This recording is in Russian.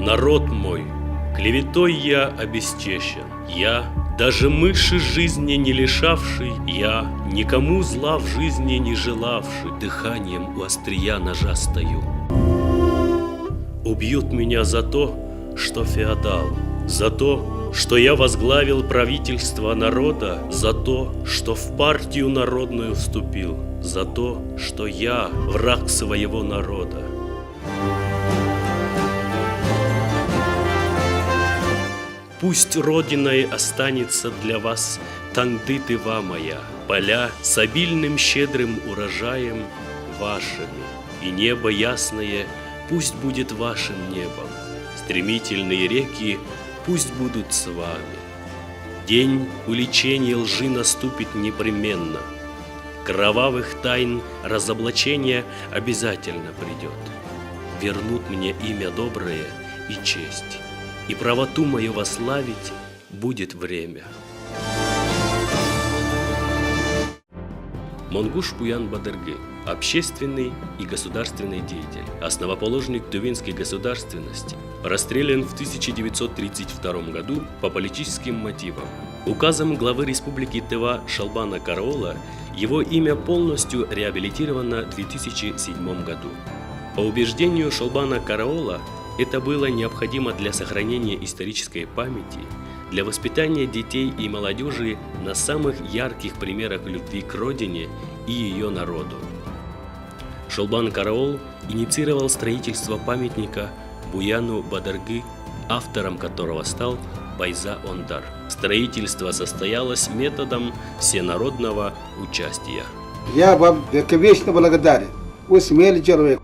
Народ мой, клеветой я обесчещен. Я, даже мыши жизни не лишавший, я, никому зла в жизни не желавший, дыханием у острия ножа стою. Убьют меня за то, что феодал, за то, что я возглавил правительство народа, за то, что в партию народную вступил, за то, что я враг своего народа. Пусть родиной останется для вас Тандытыва моя, поля с обильным щедрым урожаем вашими, и небо ясное пусть будет вашим небом, стремительные реки пусть будут с вами. День уличения лжи наступит непременно, кровавых тайн разоблачения обязательно придет. Вернут мне имя доброе и честь, и правоту мою вославить будет время. Монгуш Буян Бадыргы – общественный и государственный деятель, основоположник тувинской государственности, расстрелян в 1932 году по политическим мотивам. Указом главы Республики Тыва Шолбана Караола его имя полностью реабилитировано в 2007 году. По убеждению Шолбана Караола, это было необходимо для сохранения исторической памяти, для воспитания детей и молодежи на самых ярких примерах любви к родине и ее народу. Шолбан Караол инициировал строительство памятника Буяну Бадыргы, автором которого стал Байза Ондар. Строительство состоялось методом всенародного участия. Я вам вечно благодарен. Вы смелый человек.